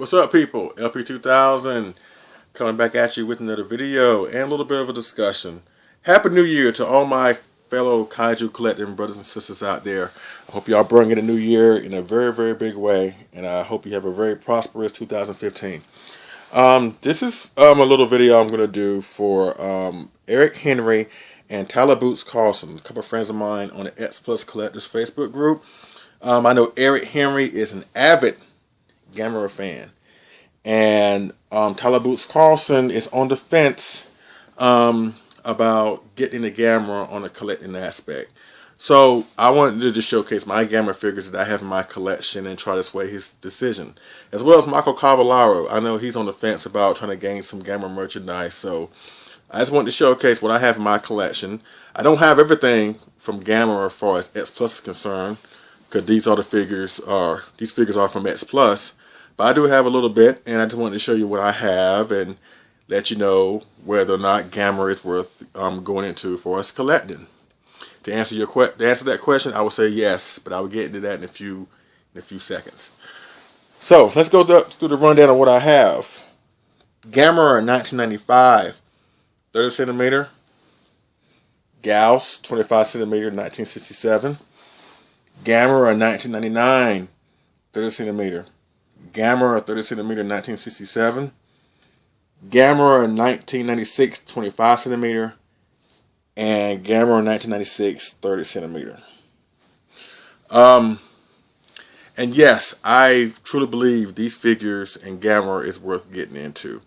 What's up, people? LP2000 coming back at you with another video and a little bit of a discussion. Happy New Year to all my fellow kaiju collecting brothers and sisters out there. I hope y'all bring in a new year in a very, very big way, and I hope you have a very prosperous 2015. This is a little video I'm going to do for Eric Henry and Tyler Boots Carlson, a couple of friends of mine on the X Plus Collectors Facebook group. I know Eric Henry is an avid Gamera fan, and Tyler Boots Carlson is on the fence about getting the Gamera on a collecting aspect. So I wanted to just showcase my Gamera figures that I have in my collection and try to sway his decision, as well as Michael Cavallaro. I know he's on the fence about trying to gain some Gamera merchandise, so I just wanted to showcase what I have in my collection. I don't have everything from Gamera as far as X Plus is concerned, because these figures are from X Plus. But I do have a little bit, and I just wanted to show you what I have and let you know whether or not Gamera is worth going into for us collecting. To answer that question, I would say yes, but I will get into that in a few seconds. So let's go through the rundown of what I have. Gamera 1995, 30 centimeter. Gauss 25 centimeter, 1967. Gamera 1999, 30 centimeter. Gamera 30 centimeter, 1967. Gamera 1996, 25 centimeter. And Gamera 1996, 30 centimeter. And yes, I truly believe these figures and Gamera is worth getting into.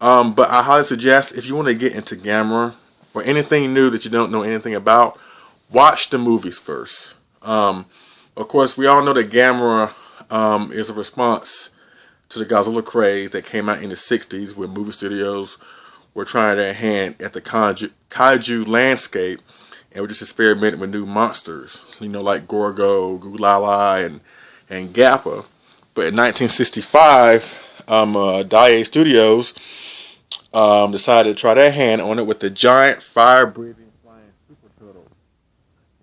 But I highly suggest, if you want to get into Gamera or anything new that you don't know anything about, watch the movies first. Of course, we all know that Gamera is a response to the Godzilla craze that came out in the 60s, when movie studios were trying their hand at the kaiju landscape and were just experimenting with new monsters, like Gorgo, Gulala, and Gappa. But in 1965, Daiei Studios decided to try their hand on it with the giant fire-breathing flying super turtle,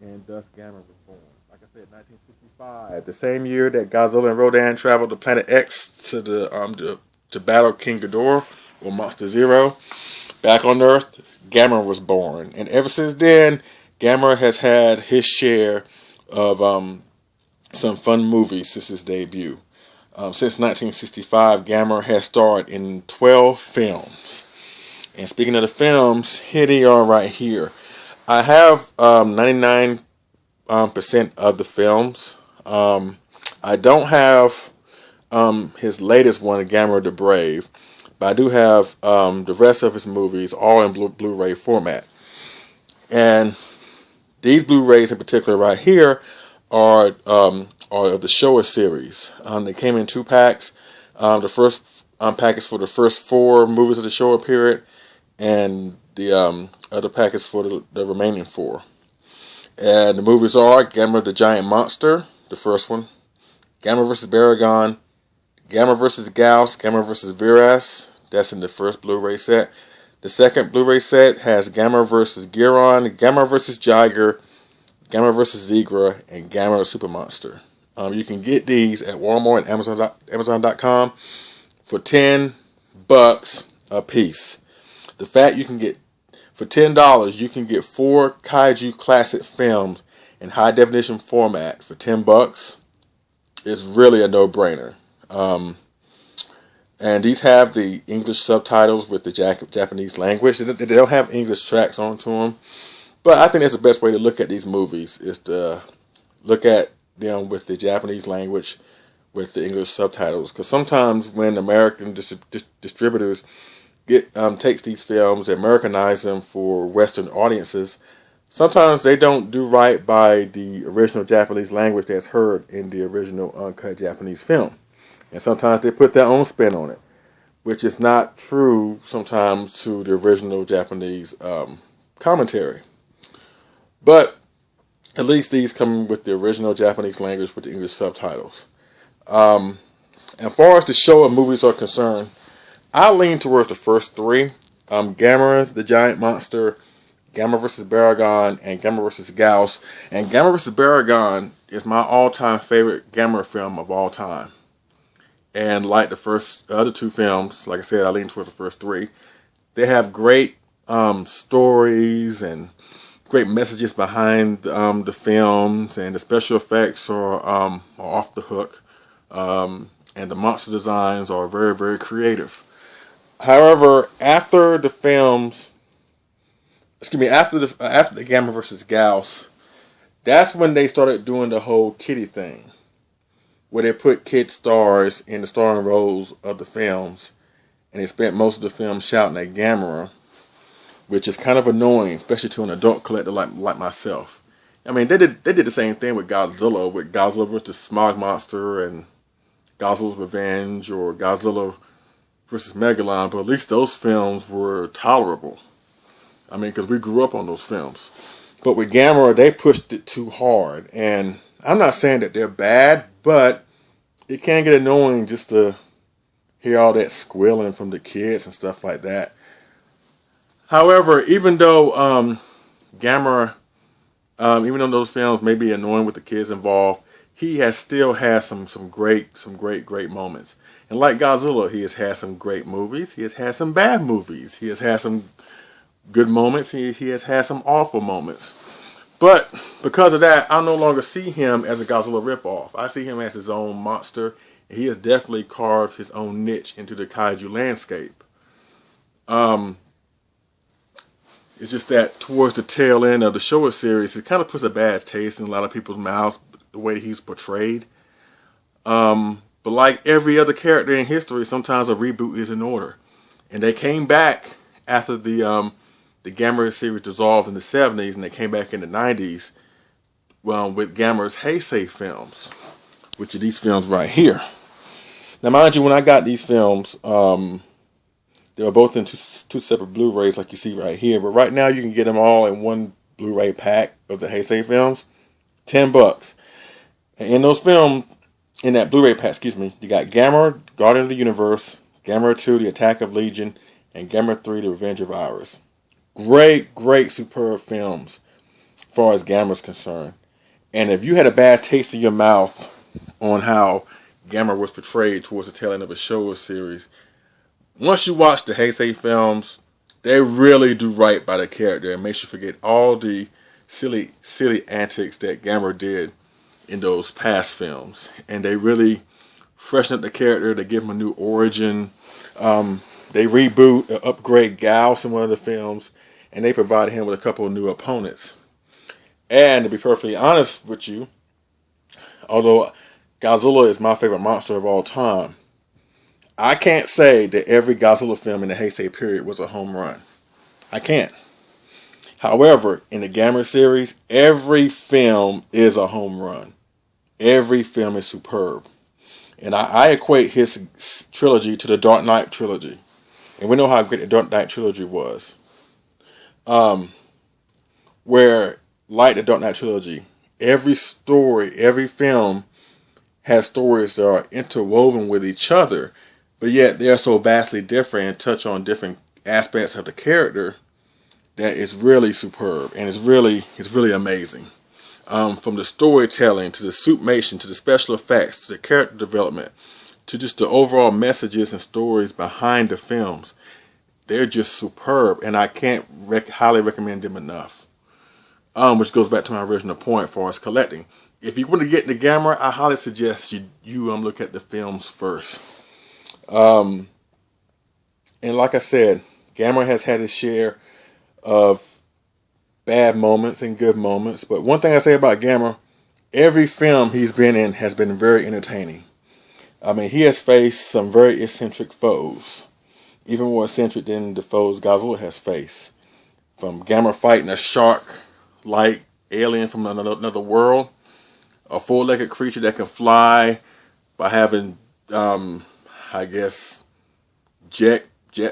and thus Gamera was born. Like I said, 1965, the same year that Godzilla and Rodan traveled to Planet X to battle King Ghidorah, or Monster Zero. Back on Earth, Gamera was born, and ever since then, Gamera has had his share of some fun movies since his debut. Since 1965, Gamera has starred in 12 films. And speaking of the films, here they are right here. I have 99% of the films. I don't have his latest one, Gamera the Brave, but I do have the rest of his movies all in Blu-ray format. And these Blu-rays in particular right here are of the Showa series. They came in 2 packs. The first pack is for the first 4 movies of the Showa period, and the other pack is for the remaining 4. And the movies are Gamera the Giant Monster, the first one, Gamera vs. Baragon, Gamera vs. Gauss, Gamera vs. Viras. That's in the first Blu-ray set. The second Blu-ray set has Gamera vs. Giron, Gamera vs. Jiger, Gamera vs. Zigra, and Gamera Super Monster. You can get these at Walmart and Amazon.com for $10 a piece. The fact you can get, for $10, you can get 4 kaiju classic films in high definition format for $10. It's really a no-brainer. And these have the English subtitles with the Japanese language. They don't have English tracks onto them. But I think that's the best way to look at these movies, is to look at them with the Japanese language with the English subtitles. Because sometimes when American distributors takes these films and Americanize them for Western audiences, sometimes they don't do right by the original Japanese language that's heard in the original uncut Japanese film. And sometimes they put their own spin on it, which is not true sometimes to the original Japanese commentary. But at least these come with the original Japanese language with the English subtitles. As far as the Showa movies are concerned, I lean towards the first 3. Gamera the Giant Monster, Gamera vs. Baragon, and Gamera vs. Gauss. And Gamera vs. Baragon is my all-time favorite Gamera film of all time. And like the first other two films, like I said, I lean towards the first three. They have great stories and great messages behind the films, and the special effects are off the hook, and the monster designs are very, very creative. However, after the films, after the Gamma versus Gauss, that's when they started doing the whole kitty thing, where they put kid stars in the starring roles of the films, and they spent most of the film shouting at Gamera, which is kind of annoying, especially to an adult collector like myself. I mean, they did the same thing with Godzilla versus Smog Monster and Godzilla's Revenge, or Godzilla versus Megalon, but at least those films were tolerable. I mean, because we grew up on those films. But with Gamera, they pushed it too hard, and I'm not saying that they're bad, but it can get annoying just to hear all that squealing from the kids and stuff like that. However, even though Gamera, even though those films may be annoying with the kids involved, he has still had some great moments. And like Godzilla, he has had some great movies. He has had some bad movies. He has had some good moments. He has had some awful moments. But because of that, I no longer see him as a Godzilla ripoff. I see him as his own monster. And he has definitely carved his own niche into the kaiju landscape. It's just that towards the tail end of the Showa series, it kind of puts a bad taste in a lot of people's mouths, the way he's portrayed. But like every other character in history, sometimes a reboot is in order. And they came back after the Gamera series dissolved in the 70s, and they came back in the 90s with Gamera's Heisei films, which are these films right here. Now, mind you, when I got these films, they were both in two separate Blu-rays, like you see right here. But right now, you can get them all in one Blu-ray pack of the Heisei films, $10. And in those films, in that Blu-ray pack, you got Gamera, Guardian of the Universe, Gamera 2, The Attack of Legion, and Gamera 3, The Revenge of Iris. Great, superb films, as far as Gamera's concerned. And if you had a bad taste in your mouth on how Gamera was portrayed towards the tail end of a Showa series, once you watch the Heisei films, they really do right by the character and makes you forget all the silly antics that Gamera did in those past films. And they really freshen up the character. They give him a new origin. They reboot, upgrade Gauss in one of the films, and they provide him with a couple of new opponents. And to be perfectly honest with you, although Godzilla is my favorite monster of all time, I can't say that every Godzilla film in the Heisei period was a home run. I can't. However, in the Gamera series, every film is a home run. Every film is superb. And I equate his trilogy to the Dark Knight trilogy. And we know how great the Dark Knight trilogy was. Where, like the Dark Knight trilogy, every story, every film has stories that are interwoven with each other, but yet they are so vastly different and touch on different aspects of the character that it's really superb, and it's really amazing. From the storytelling to the suitmation to the special effects to the character development to just the overall messages and stories behind the films, they're just superb, and I can't highly recommend them enough. Which goes back to my original point as far as collecting. If you want to get into Gamera, I highly suggest you look at the films first. And like I said, Gamera has had his share of bad moments and good moments. But one thing I say about Gamera, every film he's been in has been very entertaining. I mean, he has faced some very eccentric foes. Even more eccentric than the foes Godzilla has faced. From Gamera fighting a shark-like alien from another world, a four-legged creature that can fly by having, I guess, jet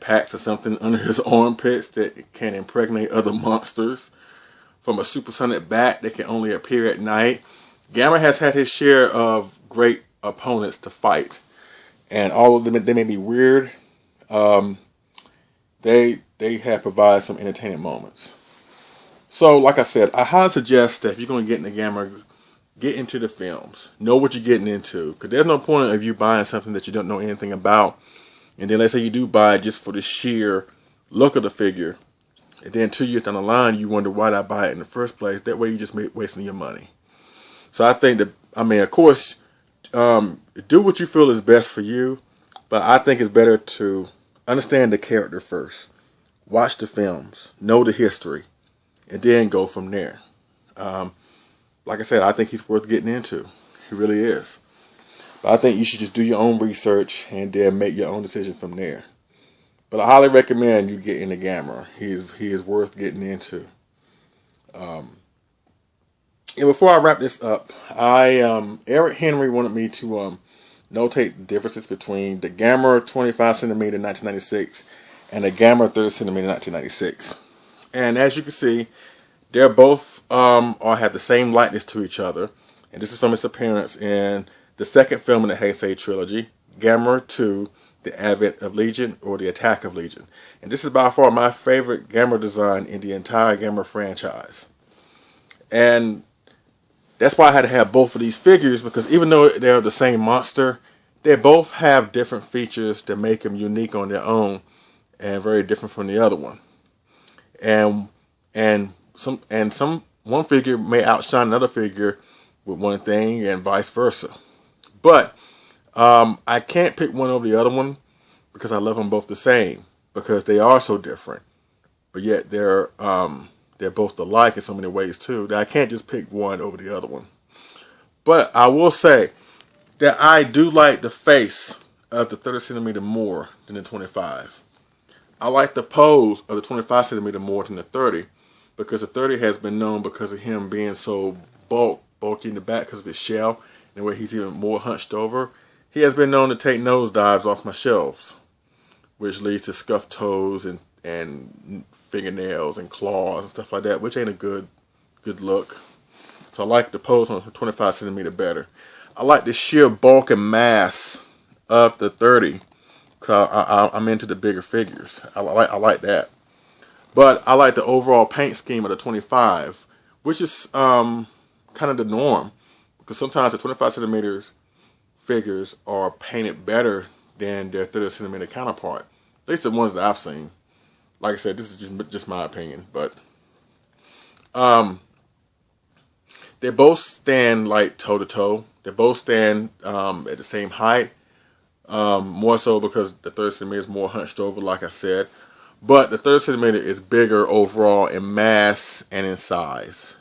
packs or something under his armpits that can impregnate other monsters, from a supersonic bat that can only appear at night. Gamera has had his share of great opponents to fight, and all of them, they may be weird. They have provided some entertaining moments. So, like I said, I highly suggest that if you're going to get into Gamera, get into the films. Know what you're getting into. Because there's no point of you buying something that you don't know anything about. And then let's say you do buy it just for the sheer look of the figure. And then 2 years down the line, you wonder why did I buy it in the first place. That way you just wasting your money. So I think that, of course, do what you feel is best for you. But I think it's better to understand the character first. Watch the films. Know the history. And then go from there. Like I said, I think he's worth getting into. He really is. But I think you should just do your own research and then make your own decision from there. But I highly recommend you get into Gamera. He is worth getting into. And before I wrap this up, Eric Henry wanted me to notate the differences between the Gamera 25 centimeter 1996 and the Gamera 30 centimeter 1996. And as you can see, they're both have the same likeness to each other. And this is from its appearance in the second film in the Heisei trilogy, Gamera 2, The Advent of Legion, or The Attack of Legion. And this is by far my favorite Gamera design in the entire Gamera franchise. And that's why I had to have both of these figures, because even though they're the same monster, they both have different features that make them unique on their own and very different from the other one. And one figure may outshine another figure with one thing and vice versa. But I can't pick one over the other one because I love them both the same, because they are so different. But yet they're both alike in so many ways too that I can't just pick one over the other one. But I will say that I do like the face of the 30 centimeter more than the 25. I like the pose of the 25 centimeter more than the 30, because the 30 has been known because of him being so bulky in the back because of his shell, and where he's even more hunched over. He has been known to take nosedives off my shelves, which leads to scuffed toes and fingernails and claws and stuff like that, which ain't a good look. So I like the pose on the 25 centimeter better. I like the sheer bulk and mass of the 30, because I'm into the bigger figures. I like that. But I like the overall paint scheme of the 25, which is kind of the norm, because sometimes the 25 centimeters figures are painted better than their 30 centimeter counterpart. At least the ones that I've seen. Like I said, this is just my opinion, but they both stand like toe to toe. They both stand at the same height. More so because the 30 centimeter is more hunched over, like I said. But the 30 centimeter is bigger overall in mass and in size.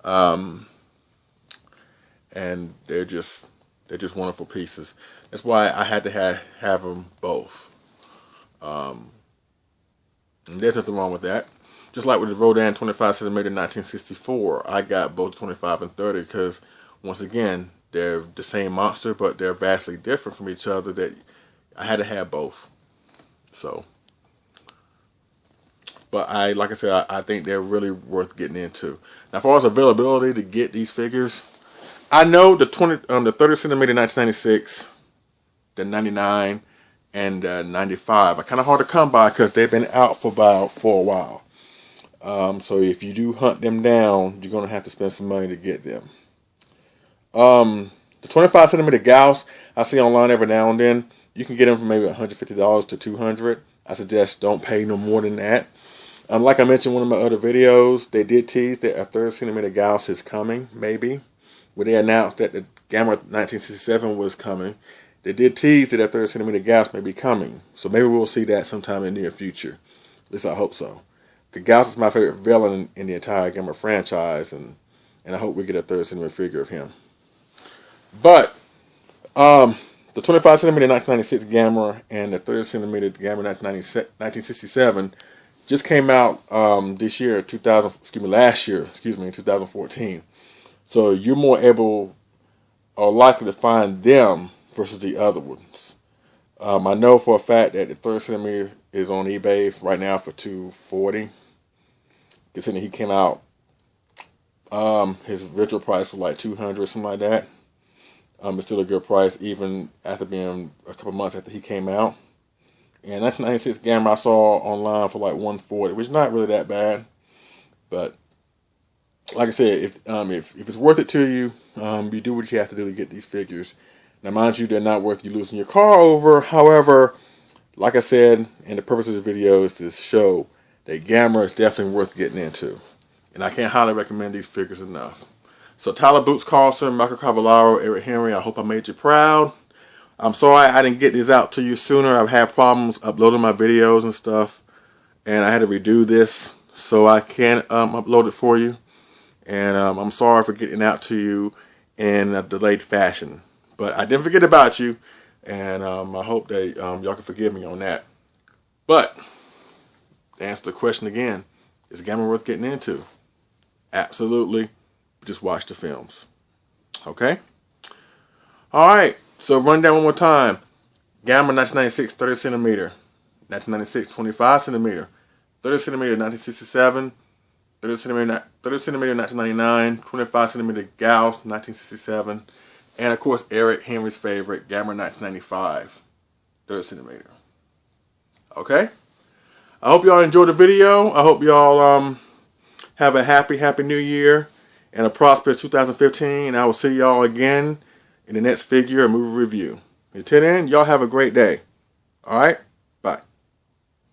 And they're just wonderful pieces. That's why I had to have them both. And there's nothing wrong with that. Just like with the Rodan 25 centimeter 1964, I got both 25 and 30 because, once again, they're the same monster, but they're vastly different from each other, that I had to have both. So, but like I said, I think they're really worth getting into. Now, as far as availability to get these figures, I know the 30 centimeter 1996, the 99, and 95 are kind of hard to come by because they've been out for a while. So if you do hunt them down, you're going to have to spend some money to get them. The 25 centimeter Gauss I see online every now and then. You can get them for maybe $150 to $200. I suggest don't pay no more than that. Like I mentioned in one of my other videos, they did tease that a 30 centimeter Gauss is coming, maybe. When they announced that the Gamera 1967 was coming, they did tease that a 30 centimeter Gauss may be coming. So maybe we'll see that sometime in the near future. At least I hope so. The Gauss is my favorite villain in the entire Gamera franchise, and I hope we get a 30 centimeter figure of him. But the 25 centimeter 1996 Gamera and the 30 centimeter Gamera 1967 just came out last year, 2014. So you're more able or likely to find them versus the other ones. I know for a fact that the 30 centimeter is on eBay right now for $240. Considering he came out, his original price was like $200, something like that. It's still a good price, even after being a couple months after he came out. And 1996 Gamera I saw online for like $140, which is not really that bad. But like I said, if it's worth it to you, You do what you have to do to get these figures. Now, mind you, they're not worth you losing your car over. However, like I said, and the purpose of the video is to show that Gamera is definitely worth getting into. And I can't highly recommend these figures enough. So Tyler Boots Carlson, Michael Cavallaro, Eric Henry, I hope I made you proud. I'm sorry I didn't get these out to you sooner. I've had problems uploading my videos and stuff. And I had to redo this so I can upload it for you. And I'm sorry for getting out to you in a delayed fashion. But I didn't forget about you. And I hope that y'all can forgive me on that. But, to answer the question again, is Gamera worth getting into? Absolutely. Just watch the films. Okay? Alright, so run down one more time. Gamera 1996, 30 centimeter. 1996, 25 centimeter. 30 centimeter, 1967. 30 centimeter, 1999. 25 centimeter Gauss, 1967. And of course, Eric Henry's favorite, Gamera 1995. 30 centimeter. Okay? I hope y'all enjoyed the video. I hope y'all have a happy new year and a prosperous 2015. And I will see y'all again in the next figure or movie review. Until then, y'all have a great day. Alright?